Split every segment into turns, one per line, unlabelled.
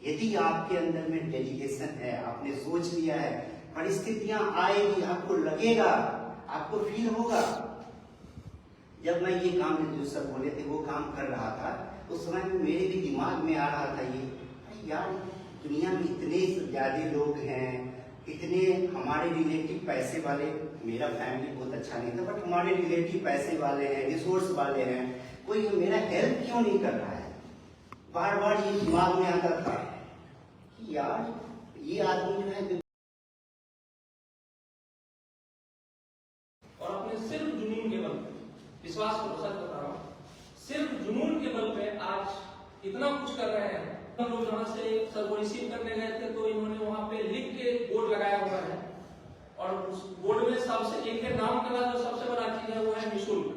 यदि आपके अंदर में डेडिकेशन है, आपने सोच लिया है, परिस्थितियां आएगी, आपको लगेगा, आपको फील होगा। जब मैं ये काम जो सब बोले थे वो काम कर रहा था, उस समय में मेरे भी दिमाग में आ रहा था ये, अरे यार दुनिया में इतने ज्यादा लोग हैं, इतने हमारे रिलेटिव पैसे वाले, मेरा फैमिली बहुत अच्छा नहीं था बट हमारे रिलेटिव पैसे वाले हैं, रिसोर्स वाले हैं, कोई मेरा हेल्प क्यों नहीं कर रहा है। बार बार ये दिमाग में आता था कि यार ये आदमी जो है,
और अपने सिर्फ जुनून के बल पे, विश्वास को सच बता रहा हूँ, सिर्फ जुनून के बल पे आज इतना कुछ कर रहे हैं। हम लोग जहाँ से सर को रिसीव करने गए थे तो इन्होंने वहाँ पे लिख के बोर्ड लगाया हुआ है, और उस बोर्ड में सबसे इनके नाम के बाद जो सबसे बड़ा चीज है वो है निःशुल्क।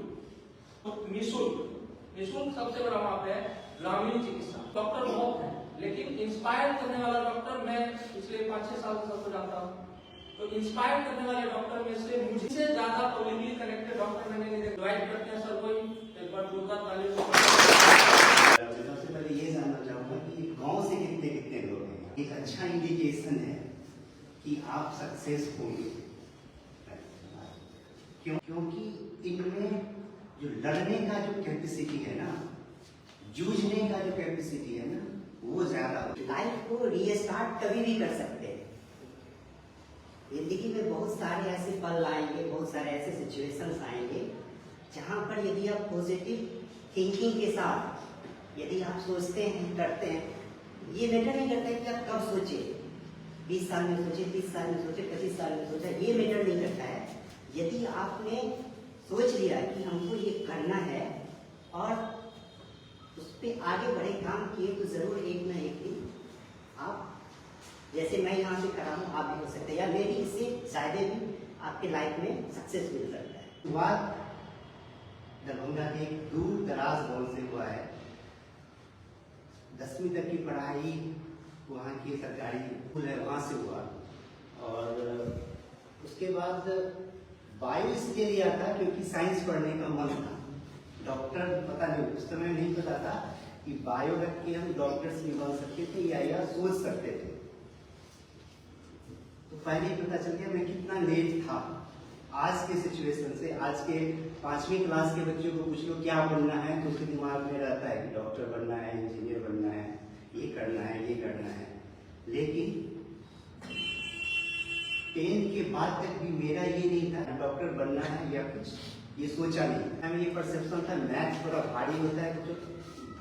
तो निःशुल्क सबसे बड़ा वहाँ पे है ग्रामीण चिकित्सा। डॉक्टर बहुत है, लेकिन इंस्पायर करने वाला डॉक्टर मैं पिछले 5-6 साल से सबको जानता हूँ। तो इंस्पायर करने वाले डॉक्टर में से मुझसे ज्यादा पब्लिकली कनेक्टेड डॉक्टर मैंने नहीं देखा। गाइड करते हैं सर, कोई एक बार जोरदार ताली।
सबसे पहले ये जानना चाहूंगा कि गांव से कितने कितने लोग हैं। एक अच्छा इंडिकेशन है कि आप सक्सेस होंगे। क्योंकि इनमें जो लड़ने का जो कैपेसिटी है ना, जूझने का जो कैपेसिटी है ना, वो ज्यादा।
लाइफ को रीस्टार्ट कभी भी कर सकते हैं। जिंदगी में बहुत सारे ऐसे पल आएंगे, बहुत सारे ऐसे सिचुएशंस आएंगे जहां पर यदि आप पॉजिटिव थिंकिंग के साथ यदि आप सोचते हैं, करते हैं, ये मैटर नहीं करता कि आप कब सोचे, 20 साल में सोचे, 30 साल में सोचे, 25 साल में सोचा, ये मैटर नहीं करता है। यदि आपने सोच लिया कि हमको ये करना है और उस पर आगे बढ़े, काम किए, तो जरूर एक ना एक दिन आप, जैसे मैं यहाँ से करा हूँ, आप भी हो सकते हैं, या मेरी इससे ज्यादा भी आपके लाइफ में सक्सेस मिल सकता है।
बात दरभंगा के एक दूर दराज गांव से हुआ है। 10वीं तक की पढ़ाई वहाँ की सरकारी स्कूल है, वहाँ से हुआ, और उसके बाद बायो इसलिए लिया था क्योंकि साइंस पढ़ने का मन था। डॉक्टर पता नहीं, उस समय नहीं पता था कि बायो रख के हम डॉक्टर्स भी बन सकते थे या सोच सकते थे। तो पहले ही पता चल गया मैं कितना लेट था। आज के सिचुएशन से, आज के 5वीं क्लास के बच्चों को पूछ लो क्या बनना है, तो उसके दिमाग में रहता है कि डॉक्टर बनना है, इंजीनियर बनना है, ये करना है, ये करना है। लेकिन 10 के बाद तक भी मेरा ये नहीं था डॉक्टर बनना है या कुछ, ये सोचा नहीं। हमें ये परसेप्शन था मैथ्स थोड़ा भारी होता है, कुछ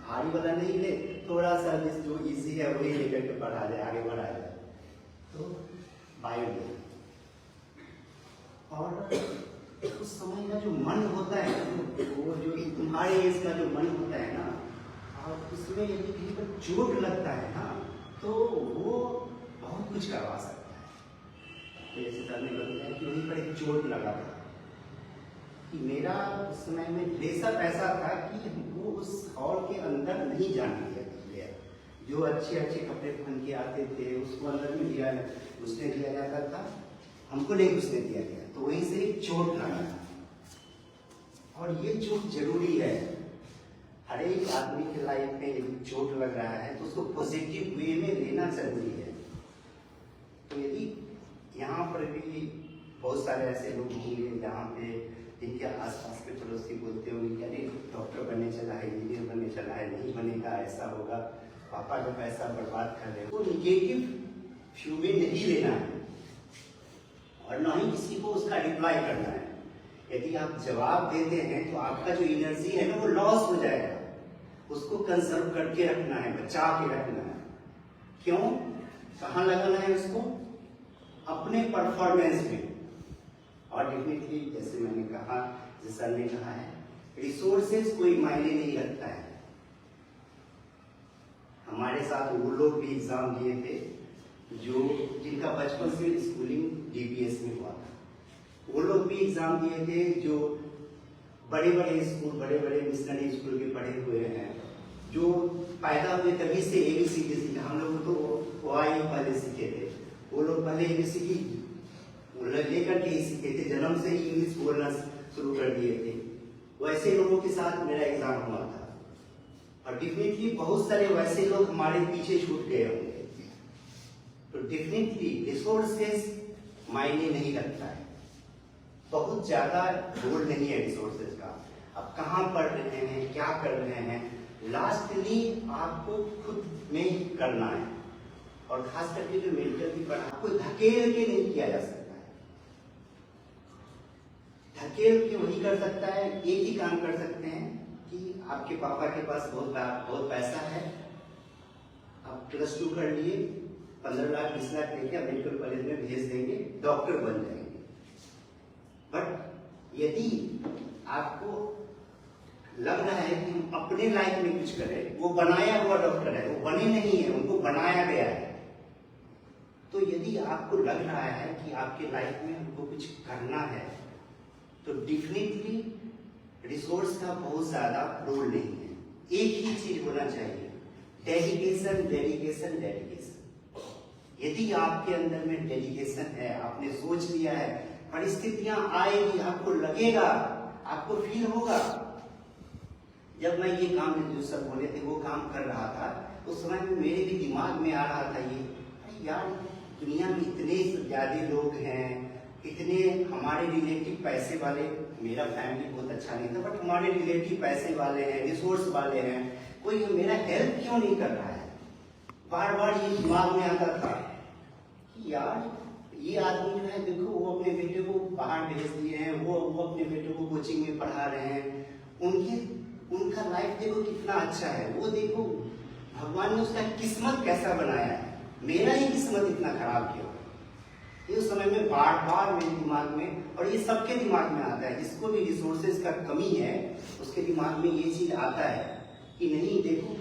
भारी वाला नहीं ले, थोड़ा सा जो इजी है वही लेकर के पढ़ा जाए, आगे बढ़ा जाए। तो बायो ले, और उस समय का जो मन होता है, वो जो तुम्हारे एज का जो मन होता है ना, और उसमें यदि कहीं पर चोट लगता है ना, तो वो बहुत कुछ करवा सकता है। तो जैसे सर ने बताया कि वहीं पर एक चोट लगा था कि मेरा उस समय में ड्रेसअप ऐसा था कि वो उस हॉल के अंदर नहीं जाने दिया। जो अच्छे अच्छे कपड़े पहन के आते थे उसको अंदर में घुसने दिया जाता था, हमको नहीं घुसने दिया गया। तो वहीं से एक चोट लगा, और ये चोट जरूरी है। हर एक आदमी के लाइफ में यदि चोट लग रहा है तो उसको पॉजिटिव वे में लेना जरूरी है। तो यदि यहाँ पर भी बहुत सारे ऐसे लोग होंगे जहाँ पे जिनके आसपास के पड़ोसी बोलते होंगे कि अरे डॉक्टर बनने चला है, इंजीनियर बनने चला है, नहीं बनेगा, ऐसा होगा, पापा का पैसा बर्बाद कर रहे हो। तो निगेटिव व्यू में नहीं लेना है, और ना ही किसी को उसका रिप्लाई करना है। यदि आप जवाब देते हैं तो आपका जो एनर्जी है ना वो लॉस हो जाएगा, उसको कंजर्व करके रखना है, बचा के रखना है। क्यों, कहाँ लगाना है उसको? अपने परफॉर्मेंस में। और डेफिनेटली जैसे मैंने कहा, जैसे सर ने कहा है, रिसोर्सेज कोई मायने नहीं रखता है। हमारे साथ वो लोग भी एग्जाम दिए थे जो जिनका बचपन से स्कूलिंग डीपीएस में हुआ था, वो लोग भी एग्जाम दिए थे जो बड़े बड़े स्कूल, बड़े बड़े मिशनरी स्कूल के पढ़े हुए हैं, जो पैदा हुए तभी से एबीसीडी सीखे। हम लोग तो ओआई पहले सीखे थे, वो लोग पहले एबीसीडी लेकर के ही सीखे थे, जन्म से ही इंग्लिश बोलना शुरू कर दिए थे। वैसे लोगों के साथ मेरा एग्जाम हुआ था, और डेफिनेटली बहुत सारे वैसे लोग हमारे पीछे छूट गए होंगे। तो डेफिनेटली रिसोर्सेज मायने नहीं रखता है, बहुत ज्यादा रोल नहीं है रिसोर्सेज का। आप कहाँ पढ़ रहे हैं, क्या कर रहे हैं, लास्टली आपको खुद में ही करना है। और खास करके जो मेंटर की पढ़ाई आपको धकेल के नहीं किया जा सकता है। धकेल के वही कर सकता है, एक ही काम कर सकते हैं कि आपके पापा के पास बहुत पैसा है, आप +2 कर लिए, 15 लाख 20 लाख लेके मेडिकल कॉलेज में भेज देंगे, डॉक्टर बन जाएंगे। बट यदि आपको लग रहा है कि हम अपने लाइफ में कुछ करें, वो बनाया हुआ डॉक्टर है, वो बने नहीं है, उनको बनाया गया है। तो यदि आपको लग रहा है कि आपके लाइफ में हमको कुछ करना है, तो डेफिनेटली रिसोर्स का बहुत ज्यादा रोल नहीं है। एक ही चीज होना चाहिए, डेडिकेशन डेडिकेशन डेडिकेशन। यदि आपके अंदर में डेडिकेशन है, आपने सोच लिया है, परिस्थितियां आएगी, आपको लगेगा, आपको फील होगा। जब मैं ये काम जो सब बोले थे वो काम कर रहा था, उस समय में मेरे भी दिमाग में आ रहा था ये, अरे यार दुनिया में इतने ज्यादा लोग हैं, इतने हमारे रिलेटिव पैसे वाले, मेरा फैमिली बहुत अच्छा नहीं था बट हमारे रिलेटिव पैसे वाले हैं, रिसोर्स वाले हैं, कोई मेरा हेल्प क्यों नहीं कर रहा है। बार बार ये दिमाग में आता था कि यार ये आदमी जो है, देखो वो अपने बेटे को बाहर भेज दिए हैं, वो अपने बेटे को कोचिंग में पढ़ा रहे हैं, उनका लाइफ देखो कितना अच्छा है, वो देखो भगवान ने उसका किस्मत कैसा बनाया है, मेरा ही किस्मत इतना खराब क्यों। ये उस समय में बार बार मेरे दिमाग में, और ये सबके दिमाग में आता है, जिसको भी रिसोर्सेज का कमी है उसके दिमाग में ये चीज आता है कि नहीं देखो,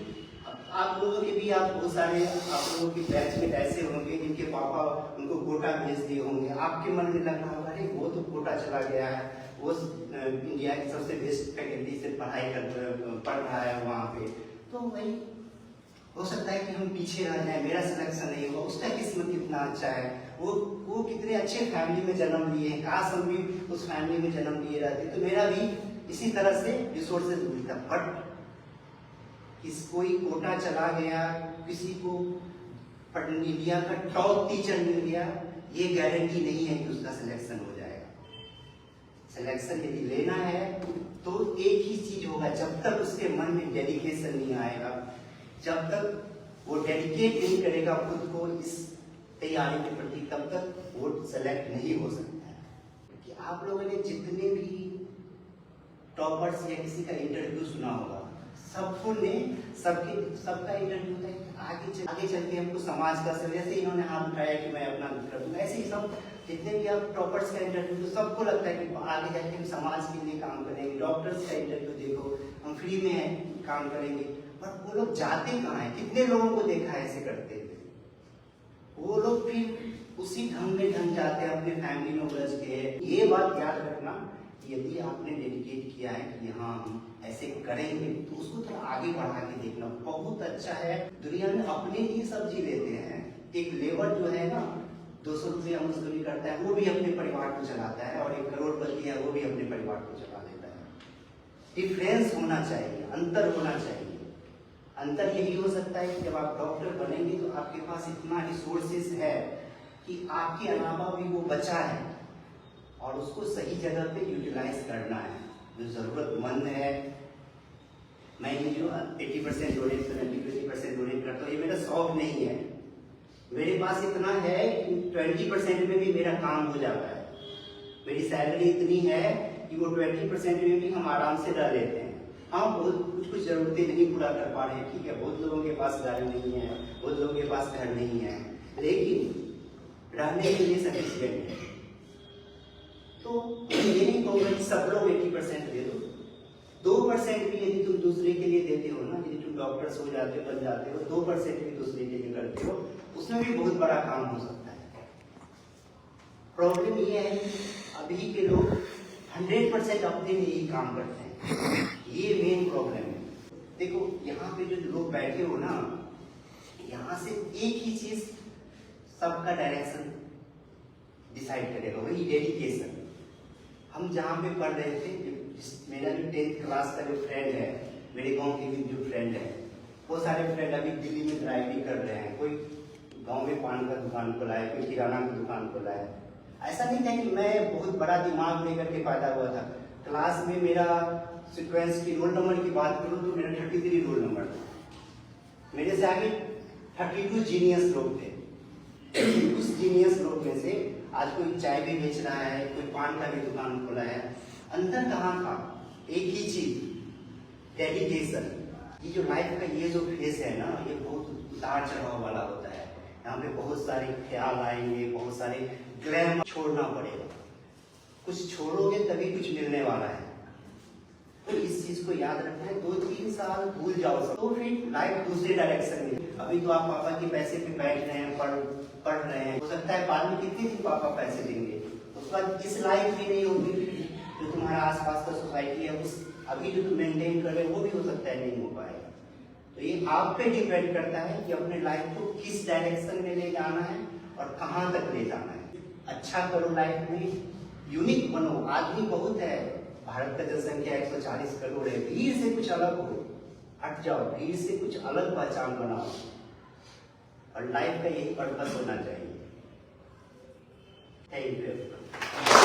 आप लोगों के भी, आप बहुत सारे आप लोगों के बैचमेट ऐसे होंगे जिनके पापा उनको कोटा भेज दिए होंगे, आपके मन में लग रहा होगा अरे वो तो कोटा चला गया है, वो इंडिया की सबसे बेस्ट फैकल्टी से पढ़ रहा है वहाँ पे, तो भाई हो सकता है कि हम पीछे रह जाए, मेरा सिलेक्शन नहीं हुआ, उसका किस्मत कितना अच्छा है, वो कितने अच्छे फैमिली में जन्म लिए हैं, काश हम भी उस फैमिली में जन्म लिए रहते तो मेरा भी इसी तरह से रिसोर्सेज मिलता। बट कोई कोटा चला गया, किसी को इंडिया का टॉप टीचर मिल गया, ये गारंटी नहीं है कि उसका सिलेक्शन हो जाएगा। सिलेक्शन यदि लेना है तो एक ही चीज होगा, जब तक उसके मन में डेडिकेशन नहीं आएगा, जब तक वो डेडिकेट नहीं करेगा खुद को इस तैयारी के प्रति, तब तक वो सेलेक्ट नहीं हो सकता है। कि आप लोगों ने जितने भी टॉपर्स या किसी का इंटरव्यू सुना होगा, सबका इंटरव्यू होता है आगे चल के हमको समाज का सब, जैसे इन्होंने हाथ उठाया कि मैं अपना कर दूंगा, ऐसे ही सब जितने भी आप टॉपर्स का इंटरव्यू, तो सबको लगता है कि आगे जाके हम समाज के लिए काम करेंगे। डॉक्टर्स का इंटरव्यू देखो, हम फ्री में काम करेंगे, बट वो लोग जाते कहाँ हैं? कितने लोगों को देखा है ऐसे करते हुए? वो लोग फिर उसी ढंग में ढंग जाते हैं, अपने फैमिली में उलझ के। ये बात याद रखना, यदि आपने डेडिकेट किया है कि हाँ हम ऐसे करेंगे, तो उसको थोड़ा आगे बढ़ा के देखना बहुत अच्छा है। दुनिया में अपने ही सब्जी लेते हैं, एक लेबर जो है ना 200 रुपया मजदूरी करता है, वो भी अपने परिवार को चलाता है, और 1 करोड़पति है वो भी अपने परिवार को चला लेता है। डिफरेंस होना चाहिए, अंतर होना चाहिए। अंतर यही हो सकता है कि जब आप डॉक्टर बनेंगे तो आपके पास इतना रिसोर्सेस है कि आपके अलावा भी वो बचा है, और उसको सही जगह पे यूटिलाइज करना है। जो जरूरतमंद है, मैं ये जो 80% डोनेट 20% डोनेट करता हूँ, ये मेरा शौक नहीं है। मेरे पास इतना है कि 20% में भी मेरा काम हो जाता है। मेरी सैलरी इतनी है कि वो 20% में भी हम आराम से रह लेते हैं। हाँ, बहुत कुछ जरूरतें नहीं पूरा कर पा रहे हैं, ठीक है, बहुत लोगों के पास गाड़ी नहीं है, बहुत लोगों के पास घर नहीं है, लेकिन रहने के लिए सफिशिएंट है। तो ये नहीं कहूँगा कि सब लोग 80% दे दो, 2% भी यदि तुम दूसरे के लिए देते हो ना, यदि तुम डॉक्टर्स हो जाते हो, बन जाते हो, 2% भी दूसरे के लिए करते हो, उसमें भी बहुत बड़ा काम हो सकता है। प्रॉब्लम ये है कि अभी के लोग 100% अपने लिए ही काम करते हैं, ये मेन प्रॉब्लम है। देखो यहाँ पे जो लोग बैठे हो ना, यहाँ से एक ही चीज सबका डायरेक्शन डिसाइड करेगा, वही डेडिकेशन। हम जहाँ पे पढ़ रहे थे, मेरा जो 10th क्लास का जो फ्रेंड है, मेरे गांव के भी जो फ्रेंड है, बहुत सारे फ्रेंड अभी दिल्ली में ड्राइविंग कर रहे हैं, कोई गांव में पान का दुकान खोला है, कोई किराना की दुकान खोला है। ऐसा नहीं था कि मैं बहुत बड़ा दिमाग लेकर के पैदा हुआ था। क्लास में मेरा सीक्वेंस की रोल नंबर की बात करूं तो मेरा 33 रोल नंबर था। मेरे से आगे 32 जीनियस लोग थे। उस जीनियस लोग में से आज कोई चाय भी बेच रहा है, कोई पान का भी दुकान खोला है। अंतर कहाँ था? एक ही चीज, डेडिकेशन। ये जो लाइफ का ये जो फेज है ना, ये बहुत उतार चढ़ाव वाला होता है। यहाँ पे बहुत सारे ख्याल आएंगे, बहुत सारे ग्लैम छोड़ना पड़ेगा। कुछ छोड़ोगे तभी कुछ मिलने वाला है। तो इस चीज को याद रखना है। 2-3 साल भूल जाओ सब, तो फिर लाइफ दूसरे डायरेक्शन में। अभी तो आप पापा के पैसे पे बैठ रहे हैं, पढ़ रहे हैं, हो सकता है बाद में कितने दिन पापा पैसे देंगे, उसके बाद इस लाइफ भी नहीं होगी। जो तुम्हारा आसपास का सोसाइटी है, उस अभी जो तुम मेंटेन कर रहे हो वो भी हो सकता है नहीं हो पाएगा। तो ये आप पे डिपेंड करता है कि अपने लाइफ को किस डायरेक्शन में ले जाना है और कहाँ तक ले जाना है। अच्छा करो लाइफ में, यूनिक बनो। आदमी बहुत है, भारत का जनसंख्या 140 करोड़ है। भीड़ से कुछ अलग हो, हट जाओ, भीड़ से कुछ अलग पहचान बनाओ। और लाइफ का यही पर्पस होना चाहिए। Thank you.